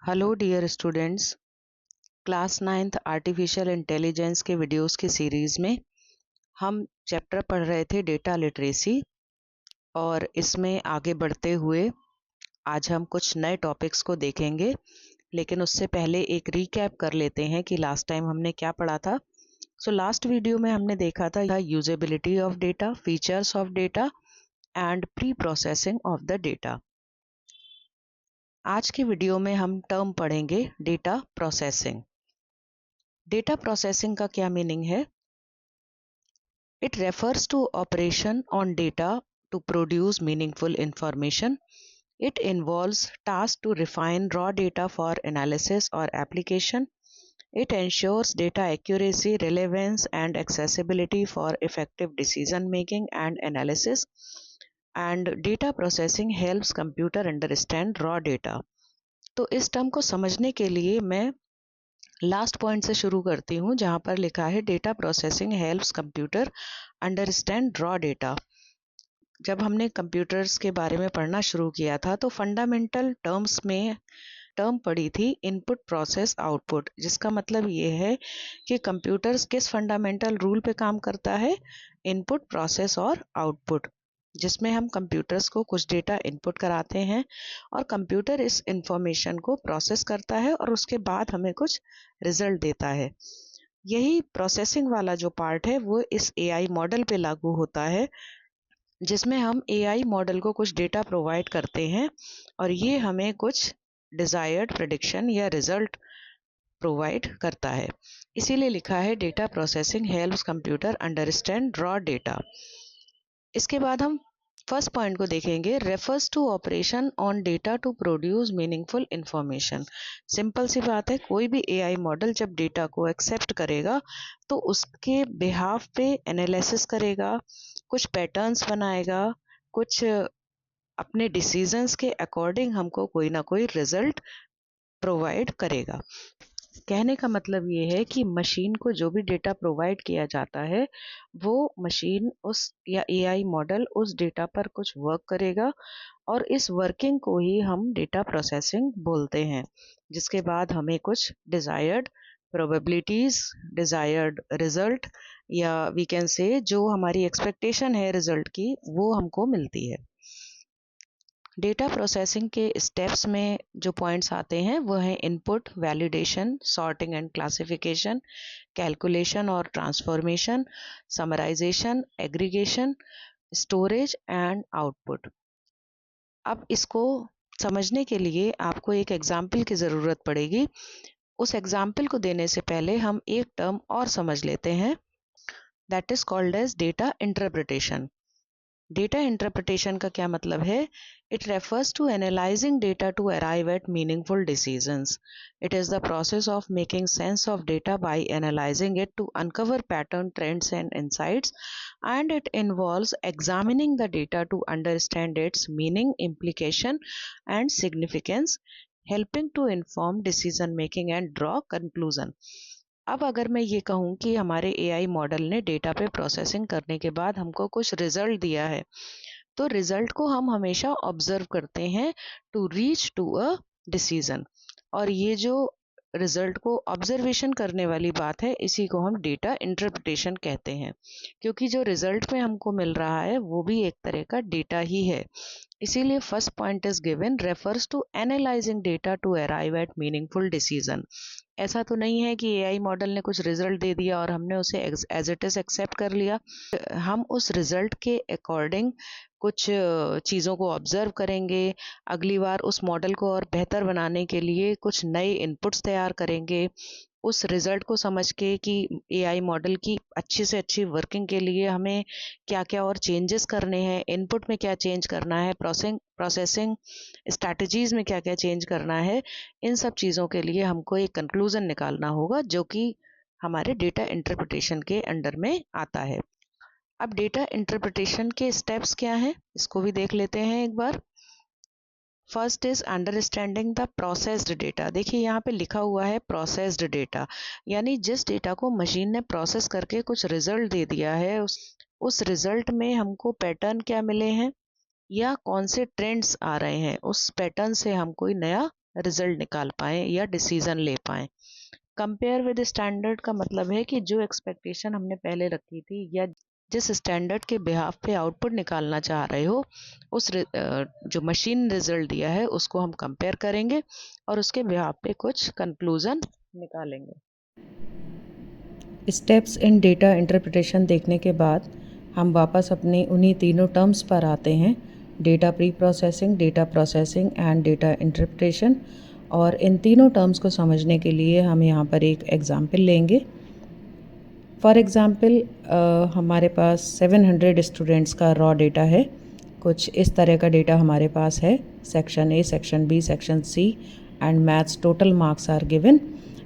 Hello dear students, class 9th artificial intelligence के videos की series में हम चैप्टर पढ़ रहे थे डेटा लिटरेसी। और इसमें आगे बढ़ते हुए आज हम कुछ नए टॉपिक्स को देखेंगे, लेकिन उससे पहले एक रीकैप कर लेते हैं कि लास्ट टाइम हमने क्या पढ़ा था। लास्ट वीडियो में हमने देखा था usability of data, features of data and pre processing of the data. आज की वीडियो में हम टर्म पढ़ेंगे डेटा प्रोसेसिंग। डेटा प्रोसेसिंग का क्या मीनिंग है? It refers to operation on data to produce meaningful information. It involves tasks to refine raw data for analysis or application. It ensures data accuracy, relevance, and accessibility for effective decision making and analysis. And data processing helps computer understand raw data. तो इस term को समझने के लिए मैं last point से शुरू करती हूँ, जहाँ पर लिखा है data processing helps computer understand raw data. जब हमने कंप्यूटर्स के बारे में पढ़ना शुरू किया था तो फंडामेंटल टर्म्स में टर्म पढ़ी थी इनपुट प्रोसेस आउटपुट, जिसका मतलब ये है कि कंप्यूटर्स किस फंडामेंटल रूल पे काम करता है, इनपुट प्रोसेस और आउटपुट, जिसमें हम कंप्यूटर्स को कुछ डेटा इनपुट कराते हैं और कंप्यूटर इस इंफॉर्मेशन को प्रोसेस करता है और उसके बाद हमें कुछ रिजल्ट देता है। यही प्रोसेसिंग वाला जो पार्ट है वो इस एआई मॉडल पे लागू होता है, जिसमें हम एआई मॉडल को कुछ डेटा प्रोवाइड करते हैं और ये हमें कुछ डिजायर्ड प्रेडिक्शन या रिजल्ट प्रोवाइड करता है। इसीलिए लिखा है data processing helps computer understand raw data. इसके बाद हम फर्स्ट पॉइंट को देखेंगे, refers to operation on data to produce meaningful information. Simple सी बात है, कोई भी एआई मॉडल जब डेटा को एक्सेप्ट करेगा तो उसके बिहाफ पे एनालिसिस करेगा, कुछ पैटर्न्स बनाएगा, कुछ अपने डिसीजंस के अकॉर्डिंग हमको कोई ना कोई रिजल्ट प्रोवाइड करेगा। कहने का मतलब ये है कि मशीन को जो भी डेटा प्रोवाइड किया जाता है वो मशीन उस या एआई मॉडल उस डेटा पर कुछ वर्क करेगा और इस वर्किंग को ही हम डेटा प्रोसेसिंग बोलते हैं, जिसके बाद हमें कुछ डिजायर्ड प्रोबेबिलिटीज, डिजायर्ड रिजल्ट या वी कैन से जो हमारी एक्सपेक्टेशन है रिजल्ट की वो हमको मिलती है। डेटा प्रोसेसिंग के स्टेप्स में जो पॉइंट्स आते हैं वो हैं input, validation, sorting and classification, calculation और transformation, summarisation, aggregation, storage and output. अब इसको समझने के लिए आपको एक एग्जाम्पल की ज़रूरत पड़ेगी। उस एग्जाम्पल को देने से पहले हम एक टर्म और समझ लेते हैं, that is called as data interpretation. Data interpretation का क्या मतलब है? It refers to analysing data to arrive at meaningful decisions. It is the process of making sense of data by analysing it to uncover pattern, trends and insights, and it involves examining the data to understand its meaning, implication and significance, helping to inform decision making and draw conclusion. अब अगर मैं ये कहूँ कि हमारे AI model ने data पे processing करने के बाद हमको कुछ रिजल्ट दिया है, तो रिजल्ट को हम हमेशा ऑब्जर्व करते हैं to reach to a decision. और ये जो रिजल्ट को ऑब्जर्वेशन करने वाली बात है, इसी को हम डेटा इंटरप्रिटेशन कहते हैं, क्योंकि जो रिजल्ट में हमको मिल रहा है वो भी एक तरह का डेटा ही है। इसीलिए first point is given, refers to analysing data to arrive at meaningful decision. ऐसा तो नहीं है कि एआई मॉडल ने कुछ रिजल्ट दे दिया और हमने उसे एज इट इज एक्सेप्ट कर लिया। हम उस रिजल्ट के अकॉर्डिंग कुछ चीज़ों को ऑब्जर्व करेंगे, अगली बार उस मॉडल को और बेहतर बनाने के लिए कुछ नए इनपुट्स तैयार करेंगे, उस रिजल्ट को समझ के कि एआई मॉडल की अच्छी से अच्छी वर्किंग के लिए हमें क्या क्या और चेंजेस करने हैं, इनपुट में क्या चेंज करना है, प्रोसेसिंग स्ट्रैटेजीज में क्या क्या चेंज करना है, इन सब चीज़ों के लिए हमको एक कंक्लूजन निकालना होगा जो कि हमारे डेटा इंटरप्रिटेशन के अंडर में आता है। अब डेटा इंटरप्रिटेशन के स्टेप्स क्या हैं, इसको भी देख लेते हैं एक बार। First is understanding the processed data. देखिए यहाँ पे लिखा हुआ है प्रोसेस्ड डेटा, यानी जिस डेटा को मशीन ने प्रोसेस करके कुछ रिजल्ट दे दिया है, उस रिजल्ट में हमको पैटर्न क्या मिले हैं या कौन से ट्रेंड्स आ रहे हैं, उस पैटर्न से हम कोई नया रिजल्ट निकाल पाएँ या डिसीजन ले पाएँ। कंपेयर विद स्टैंडर्ड का मतलब है कि जो एक्सपेक्टेशन हमने पहले रखी थी या जिस स्टैंडर्ड के बिहाफ पे आउटपुट निकालना चाह रहे हो जो मशीन रिजल्ट दिया है उसको हम कंपेयर करेंगे और उसके बिहाफ पे कुछ कंक्लूजन निकालेंगे। स्टेप्स इन डेटा इंटरप्रिटेशन देखने के बाद हम वापस अपने उन्हीं तीनों टर्म्स पर आते हैं, data pre processing, data processing and data interpretation. और इन तीनों टर्म्स को समझने के लिए हम यहाँ पर एक एग्जाम्पल लेंगे। फॉर एग्ज़ाम्पल हमारे पास 700 स्टूडेंट्स का रॉ डेटा है। कुछ इस तरह का डेटा हमारे पास है। Section A, section B, section C and maths total marks are given,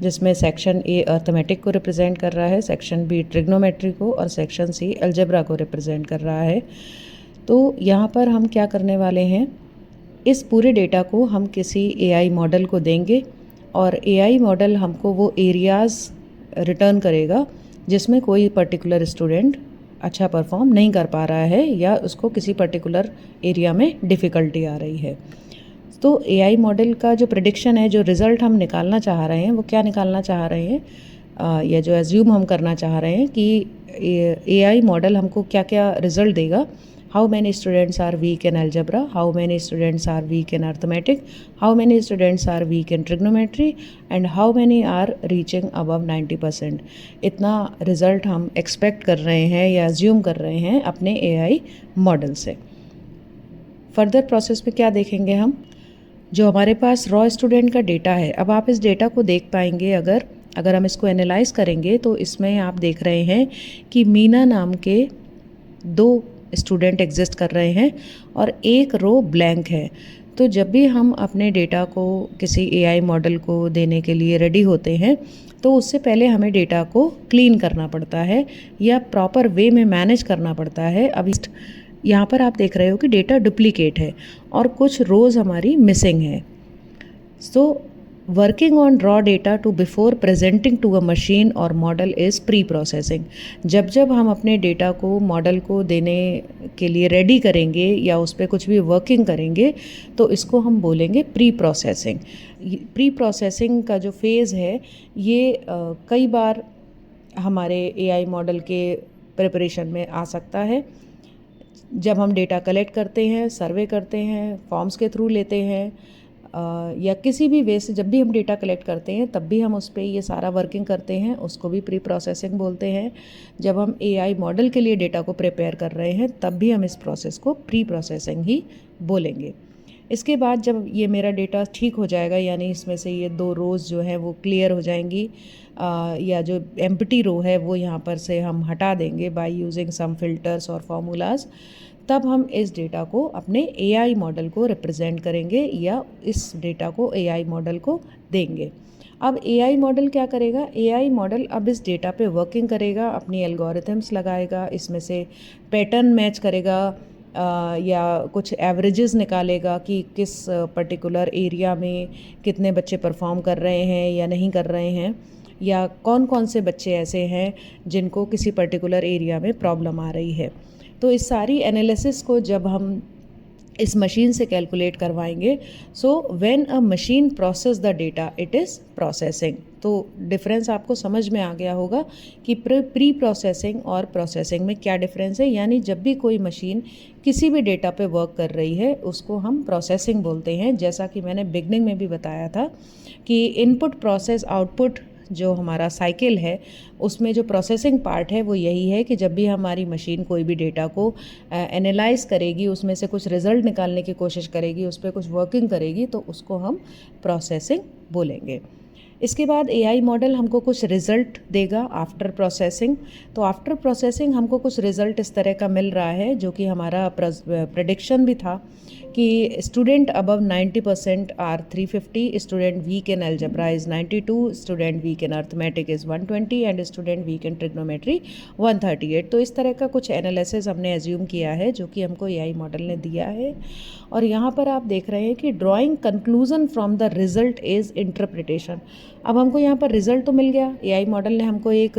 जिसमें सेक्शन ए अर्थमेटिक को रिप्रेजेंट कर रहा है, सेक्शन बी ट्रिग्नोमेट्री को और सेक्शन सी अलजेब्रा को रिप्रेजेंट कर रहा है। तो यहाँ पर हम क्या करने वाले हैं, इस पूरे डेटा को हम किसी एआई मॉडल को देंगे और एआई मॉडल हमको वो एरियाज़ रिटर्न करेगा जिसमें कोई पर्टिकुलर स्टूडेंट अच्छा परफॉर्म नहीं कर पा रहा है या उसको किसी पर्टिकुलर एरिया में डिफ़िकल्टी आ रही है। तो एआई मॉडल का जो प्रेडिक्शन है, जो रिज़ल्ट हम निकालना चाह रहे हैं, वो क्या निकालना चाह रहे हैं या जो एज्यूम हम करना चाह रहे हैं कि एआई मॉडल हमको क्या क्या रिज़ल्ट देगा। How many students are weak in algebra? How many students are weak in arithmetic? How many students are weak in trigonometry? And how many are reaching above 90%? इतना रिज़ल्ट हम expect कर रहे हैं या अज्यूम कर रहे हैं अपने एआई मॉडल से। फर्दर प्रोसेस में क्या देखेंगे हम, जो हमारे पास रॉ स्टूडेंट का डेटा है, अब आप इस डेटा को देख पाएंगे अगर हम इसको एनालाइज करेंगे तो इसमें आप देख रहे हैं कि मीना नाम के 2 स्टूडेंट एग्जिस्ट कर रहे हैं और एक रो ब्लैंक है। तो जब भी हम अपने डेटा को किसी एआई मॉडल को देने के लिए रेडी होते हैं तो उससे पहले हमें डेटा को क्लीन करना पड़ता है या प्रॉपर वे में मैनेज करना पड़ता है। अब यहाँ पर आप देख रहे हो कि डेटा डुप्लीकेट है और कुछ रोज़ हमारी मिसिंग है। So working on raw data to before presenting to a machine और मॉडल इज़ प्री प्रोसेसिंग। जब हम अपने डेटा को मॉडल को देने के लिए रेडी करेंगे या उस पर कुछ भी वर्किंग करेंगे तो इसको हम बोलेंगे प्री प्रोसेसिंग। प्री प्रोसेसिंग का जो फेज़ है ये कई बार हमारे एआई मॉडल के प्रिपरेशन में आ सकता है। जब हम डेटा कलेक्ट करते हैं, सर्वे करते हैं, फॉर्म्स के थ्रू लेते हैं या किसी भी वे से जब भी हम डेटा कलेक्ट करते हैं तब भी हम उस पर ये सारा वर्किंग करते हैं, उसको भी प्री प्रोसेसिंग बोलते हैं। जब हम एआई मॉडल के लिए डेटा को प्रिपेयर कर रहे हैं तब भी हम इस प्रोसेस को प्री प्रोसेसिंग ही बोलेंगे। इसके बाद जब ये मेरा डेटा ठीक हो जाएगा, यानी इसमें से ये 2 रोज़ जो है वो क्लियर हो जाएंगी या जो एम्प्टी रो है वो यहाँ पर से हम हटा देंगे बाय यूजिंग सम फिल्टर्स और फार्मूलाज, तब हम इस डेटा को अपने एआई मॉडल को रिप्रेजेंट करेंगे या इस डेटा को एआई मॉडल को देंगे। अब एआई मॉडल क्या करेगा, एआई मॉडल अब इस डेटा पे वर्किंग करेगा, अपनी एल्गोरिथम्स लगाएगा, इसमें से पैटर्न मैच करेगा या कुछ एवरेजेस निकालेगा कि किस पर्टिकुलर एरिया में कितने बच्चे परफॉर्म कर रहे हैं या नहीं कर रहे हैं, या कौन कौन से बच्चे ऐसे हैं जिनको किसी पर्टिकुलर एरिया में प्रॉब्लम आ रही है। तो इस सारी एनालिसिस को जब हम इस मशीन से कैलकुलेट करवाएंगे, so when a machine process the data it is processing. तो डिफरेंस आपको समझ में आ गया होगा कि प्री प्रोसेसिंग और प्रोसेसिंग में क्या डिफरेंस है। यानी जब भी कोई मशीन किसी भी डेटा पे वर्क कर रही है उसको हम प्रोसेसिंग बोलते हैं। जैसा कि मैंने बिगनिंग में भी बताया था कि इनपुट प्रोसेस आउटपुट जो हमारा साइकिल है उसमें जो प्रोसेसिंग पार्ट है वो यही है कि जब भी हमारी मशीन कोई भी डेटा को एनालाइज करेगी, उसमें से कुछ रिज़ल्ट निकालने की कोशिश करेगी, उस पर कुछ वर्किंग करेगी, तो उसको हम प्रोसेसिंग बोलेंगे। इसके बाद एआई मॉडल हमको कुछ रिज़ल्ट देगा आफ्टर प्रोसेसिंग। तो आफ्टर प्रोसेसिंग हमको कुछ रिज़ल्ट इस तरह का मिल रहा है जो कि हमारा प्रेडिक्शन भी था कि student above 90% are 350, student weak in algebra is 92, student weak in arithmetic is 120 and student weak in trigonometry 138। तो इस तरह का कुछ एनालिसिस हमने एज्यूम किया है जो कि हमको एआई मॉडल ने दिया है। और यहाँ पर आप देख रहे हैं कि drawing conclusion from the result is interpretation. अब हमको यहाँ पर रिजल्ट तो मिल गया, एआई मॉडल ने हमको एक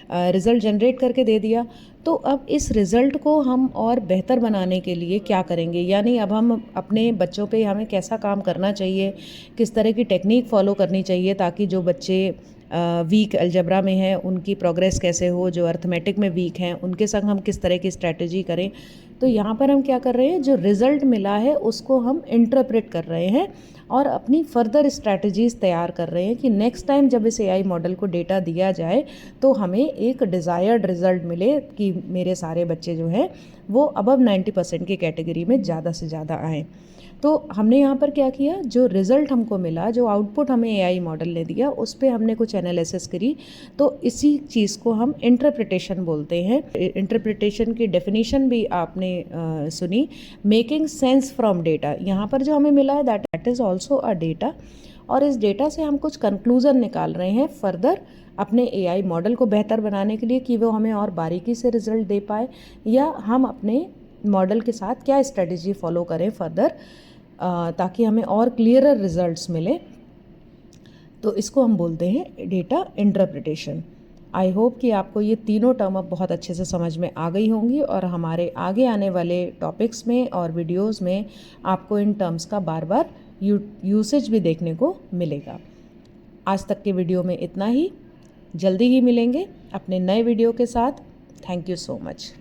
रिज़ल्ट जनरेट करके दे दिया। तो अब इस रिज़ल्ट को हम और बेहतर बनाने के लिए क्या करेंगे, यानी अब हम अपने बच्चों पे हमें कैसा काम करना चाहिए, किस तरह की टेक्निक फॉलो करनी चाहिए ताकि जो बच्चे वीक अलजेब्रा में हैं उनकी प्रोग्रेस कैसे हो, जो अर्थमेटिक में वीक हैं उनके संग हम किस तरह की स्ट्रैटेजी करें। तो यहाँ पर हम क्या कर रहे हैं, जो रिज़ल्ट मिला है उसको हम इंटरप्रेट कर रहे हैं और अपनी फर्दर स्ट्रैटेजीज़ तैयार कर रहे हैं कि नेक्स्ट टाइम जब इस एआई मॉडल को डेटा दिया जाए तो हमें एक डिज़ायर्ड रिज़ल्ट मिले कि मेरे सारे बच्चे जो हैं वो अबव 90% की कैटेगरी में ज़्यादा से ज़्यादा आएँ। तो हमने यहाँ पर क्या किया, जो रिज़ल्ट हमको मिला, जो आउटपुट हमें एआई मॉडल ने दिया, उस पर हमने कुछ एनालिसिस करी। तो इसी चीज़ को हम इंटरप्रिटेशन बोलते हैं। इंटरप्रिटेशन की डेफिनेशन भी आपने सुनी, मेकिंग सेंस फ्रॉम डेटा। यहाँ पर जो हमें मिला है that is also a data, और इस डेटा से हम कुछ कंक्लूज़न निकाल रहे हैं फर्दर अपने एआई मॉडल को बेहतर बनाने के लिए कि वो हमें और बारीकी से रिज़ल्ट दे पाए, या हम अपने मॉडल के साथ क्या स्ट्रेटजी फॉलो करें फर्दर ताकि हमें और क्लियरर रिजल्ट्स मिले। तो इसको हम बोलते हैं डेटा इंटरप्रिटेशन। आई होप कि आपको ये तीनों टर्म अब बहुत अच्छे से समझ में आ गई होंगी और हमारे आगे आने वाले टॉपिक्स में और वीडियोस में आपको इन टर्म्स का बार बार यूसेज भी देखने को मिलेगा। आज तक के वीडियो में इतना ही, जल्दी ही मिलेंगे अपने नए वीडियो के साथ। Thank you so much.